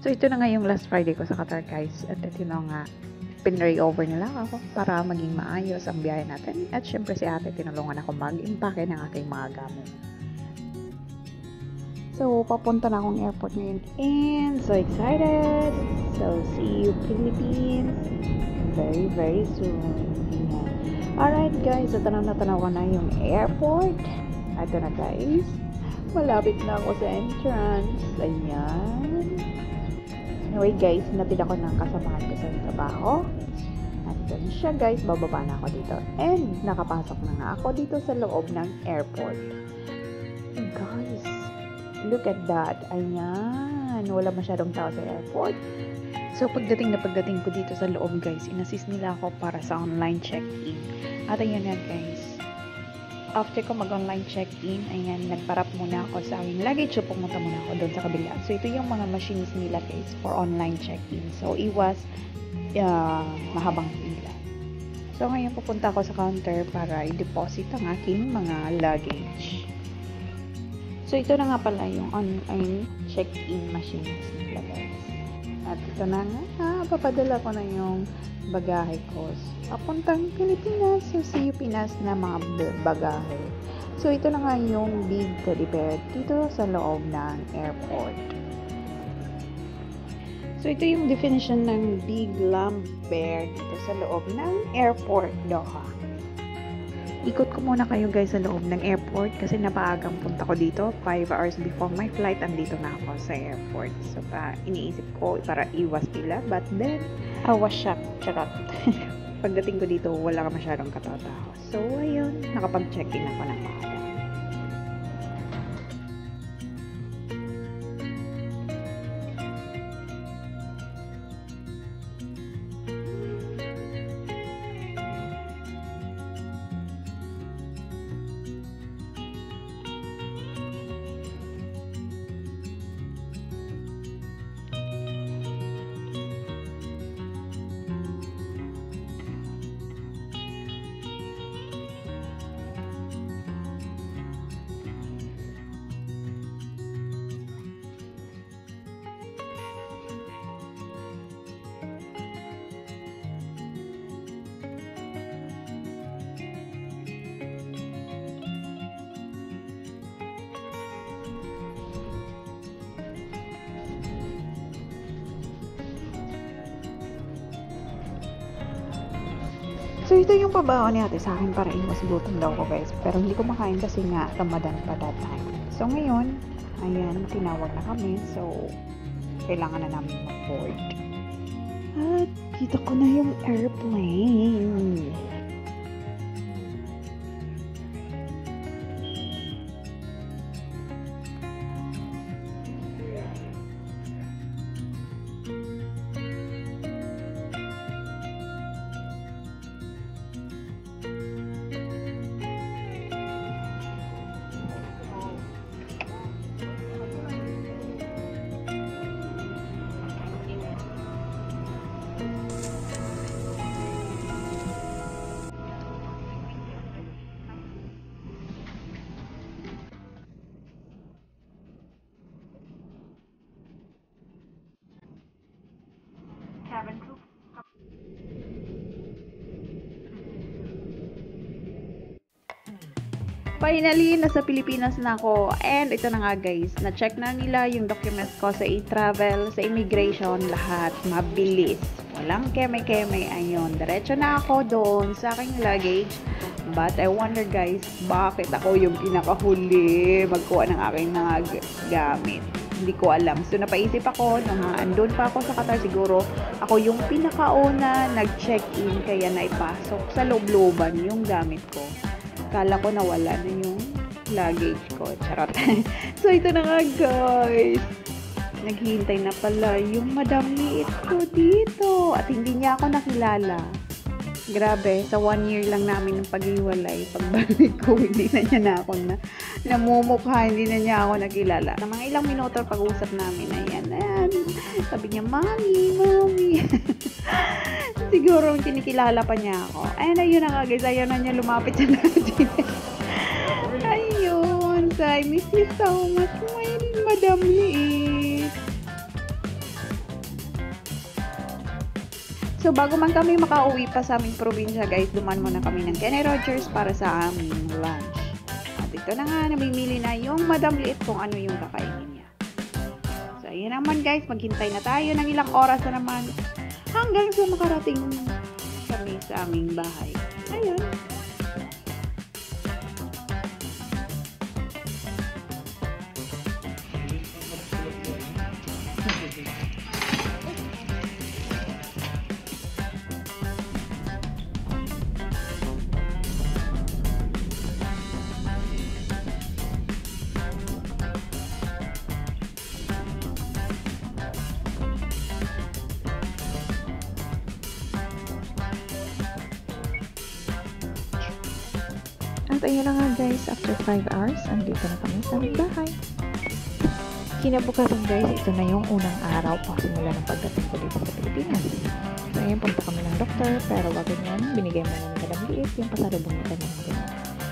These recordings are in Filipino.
So, ito na nga yung last Friday ko sa Qatar, guys. At ito na nga, pinray over nila ako para maging maayos ang biyahe natin. At syempre si ate, tinulungan ako mag-impake ng aking mga gamit. So, papunta na akong airport ngayon. And so excited! So, see you Philippines very, very soon. Ayan. Alright guys, so tanaw ko na yung airport. Ito na guys. Malapit na ako sa entrance. Ayan. Anyway guys, natid ako ng kasamahan ko sa trabaho. Nandun siya guys, bababa na ako dito. And nakapasok na nga ako dito sa loob ng airport. Guys, look at that. Ayan. Wala masyadong tao sa airport. So, pagdating ko dito sa loob, guys, inassist nila ako para sa online check-in. At ayan nga, guys. After ko mag-online check-in, ayan, nagparap muna ako sa aking luggage. So, pumunta muna ako doon sa kabila. So, ito yung mga machines nila, guys, for online check-in. So, iwas mahabang pila. So, ngayon pupunta ako sa counter para i-deposit ang aking mga luggage. So, ito na nga pala yung online check-in machines nila, guys. At ito na nga, papadala ko na yung bagahe ko. Papuntang Pilipinas. So, see you Pinas na mga bagahe. So, ito na nga yung big teddy bear dito sa loob ng airport. So, ito yung definition ng big lamb bear dito sa loob ng airport, Doha. Ikot ko muna kayo guys sa loob ng airport kasi napaagang punta ko dito. 5 hours before my flight, andito na ako sa airport. So, iniisip ko para iwas pila. But then, I was shocked. Charot. Pagdating ko dito, wala ka masyadong katao-tao. So, ayun, nakapag-check-in ako ng maaga. So, ito yung pabaon ni ate sa akin para iwas gutom daw ko guys. Pero hindi ko makain kasi nga Ramadan pa that time. So, ngayon, ayan, tinawag na kami. So, kailangan na namin mag-board. At dito ko na yung airplane. Finally, nasa Pilipinas na ako. And ito na nga guys, na-check na nila yung documents ko sa e-travel, sa immigration, lahat. Mabilis. Walang keme-keme. Ayun, diretso na ako doon sa aking luggage. But I wonder guys, bakit ako yung pinakahuli magkuha ng aking mga gamit? Hindi ko alam. So, napaisip ako, nung andun pa ako sa Qatar, siguro ako yung pinakauna nag-check-in, kaya naipasok sa loob-looban yung gamit ko. Kala ko nawala na yung luggage ko. Charot. So, ito na nga guys. Naghihintay na pala yung Madam Liit ko dito. At hindi niya ako nakilala. Grabe, sa 1 year lang namin ng paghiwalay. Pagbalik ko, hindi na niya na ako namumukha. Hindi na niya ako nakilala. Na mga ilang minuto pag-usap namin, ayan. Sabi niya, Mami. Siguro kinikilala pa niya ako. Ayun na nga guys, ayaw na niya lumapit sa natin. Ayun, so I miss you so much, my Madam Liit. So bago man kami makauwi pa sa aming probinsya guys, duman muna kami ng Kenny Rogers para sa aming lunch. At ito na nga, namimili na yung Madam Liit kung ano yung kakainin niya. So ayan naman guys, maghintay na tayo ng ilang oras na naman hanggang sa makarating kami sa aming bahay. Ayun. At ayun na nga guys, after 5 hours, andito na kami sa bahay. Kinabukasan guys, ito na yung unang araw pasimula ng pagdating ko dito sa Pilipinas. So ayun, punta kami ng doktor, pero bago yan, binigay mo na ni Madam Liit yung pasalubong na kanyang gano'n.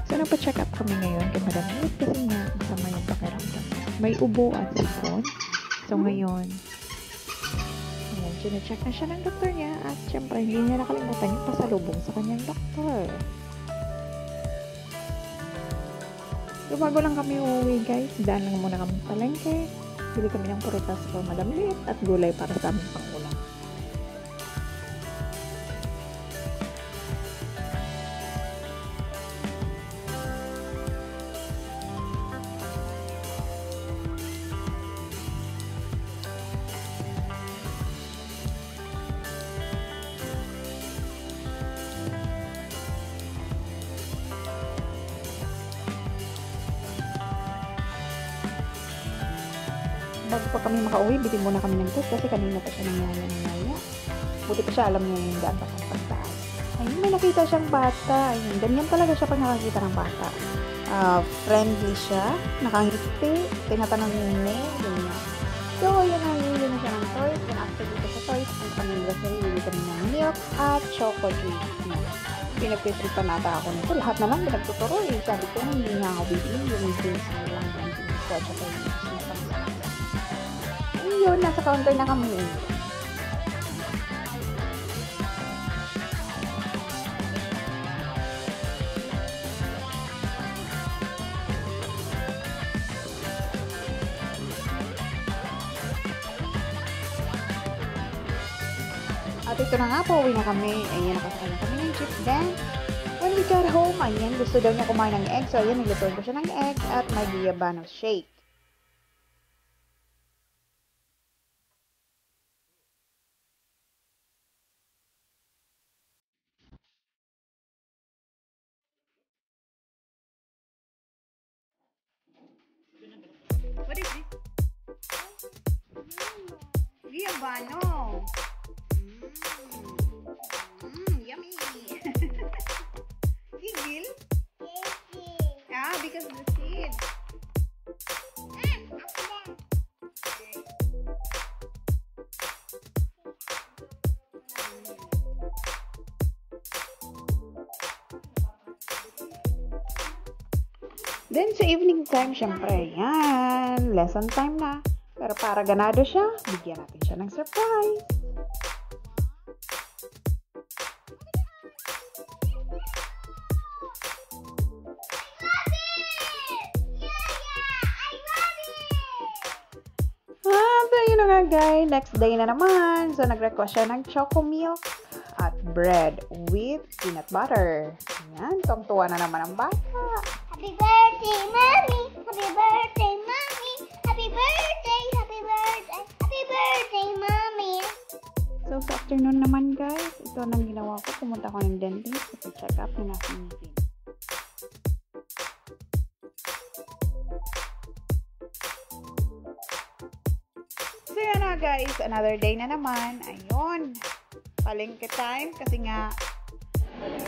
So nagpa-check up kami ngayon kay Madam Liit kasi nga masama yung pakiramdam. May ubo at sipon. So ngayon, check na siya ng doktor niya at syempre hindi niya nakalimutan yung pasalubong sa kanyang doktor. So bago lang kami uuwi guys, daan lang muna kami palengke. Bili kami ng prutas for Madam Liit at gulay para sa aming pangulam. Bago pa kami makauwi, bili muna kami ng toast kasi kanina pa siya nangyaya. Buti pa siya alam niya yung daan pa kung pagtaas. Ayun, may nakita siyang bata. Ayun, ganyan talaga siya pag nakakita ng bata. Friendly siya, nakangiti, tinatanong niya yung name, ganyan. So, yun na, yun na siya ng toys. Then after dito sa toys, ang kanyang grocery, bili kami ng milk at choco drinks niya. Pinag-pastry pa nata ako nito. Lahat na lang pinagtuturo eh. Sabi ko, hindi nga ako bibili yung drinks na lang yung drinks ko at saka yung yun, nasa counter na kami. At ito na nga po, uwi na kami. Ayan, nakasakay na kami ng jeep. Then, when we got home, ayan, gusto daw niya kumain ng egg. So, ayan, nilutuin ko siya ng egg at may guyabanos shake. What is it? Guayabano. Yummy. Gigil? Ah, because of the seed. Then, sa evening time, syempre, yan, lesson time na. Pero para ganado siya, bigyan natin siya ng surprise. So, yun na nga guys, next day na naman. So, nag-request siya ng choco milk at bread with peanut butter. Yan, tuwang-tuwa na naman ang bata. Happy birthday, Mommy! Happy birthday, Mommy! Happy birthday! Happy birthday! Happy birthday, Mommy! So, sa afternoon naman guys, ito nang ginawa ko. Pumunta ko ng dentist to check up ng aking ngipin. So, yan na guys. Another day na naman. Ayun. Palengke time kasi nga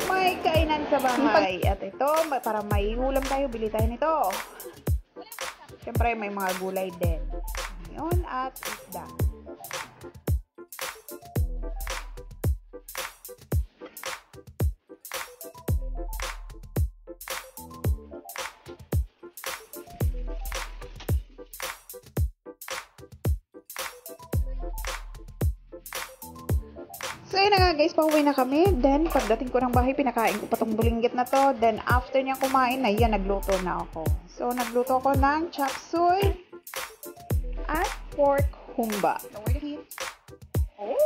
may kainan sa bahay. At ito, para may ulam tayo, bili tayo nito. Siyempre, may mga gulay din. Ayun, at isda. So, yun na nga guys, pauwi na kami. Then, pagdating ko ng bahay, pinakain ko pa tong bulinggit na to. Then, after niya kumain, ayan, nagluto na ako. So, nagluto ako ng chop suey at pork humba. So, wait a minute. Oh!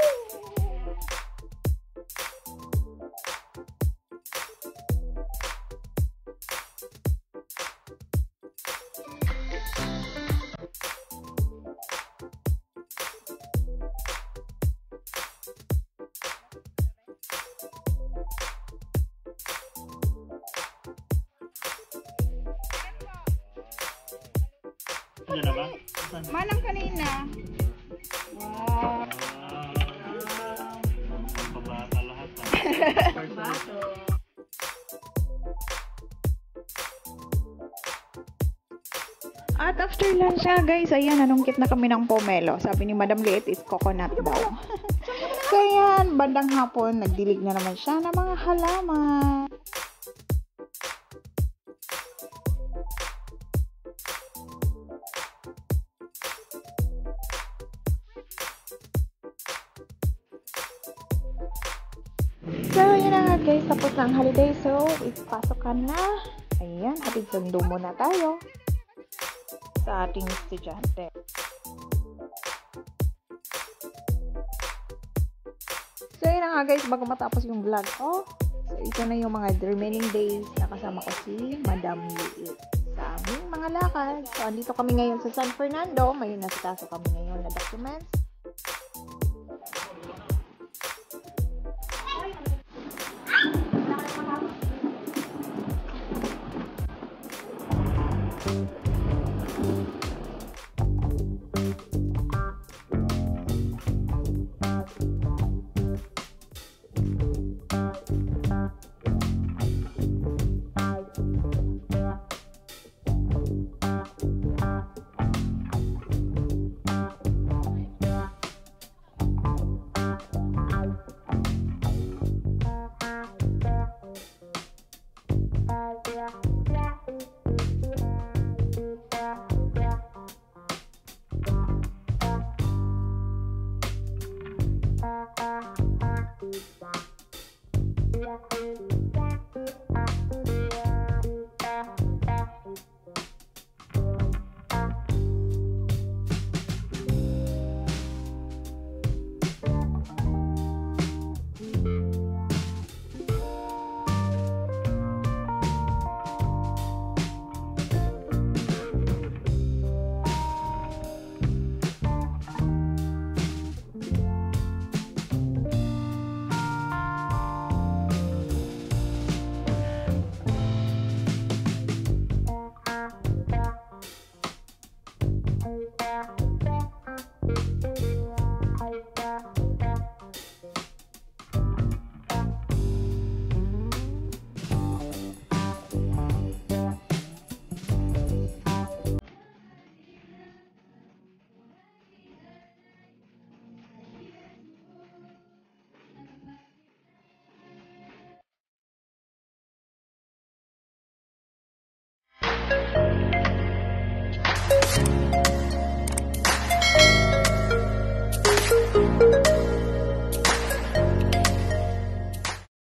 Ano na ba? Manang kanina. Wow. Pabata lahat. At after lunch nga guys, ayan, nanungkit na kami ng pomelo. Sabi ni Madam Liit is coconut daw. So ayan, bandang hapon, nagdilig na naman siya ng mga halaman. So, yun na nga guys, tapos na ang holiday. So, ipasok ka na. Ayan, hatid sundo muna tayo sa ating estudyante. So, yun na nga guys, bago matapos yung vlog ko. So, ito na yung mga remaining days na kasama ko si Madam Liit sa aming mga lakad. So, andito kami ngayon sa San Fernando. May nasikaso kami ngayon na documents.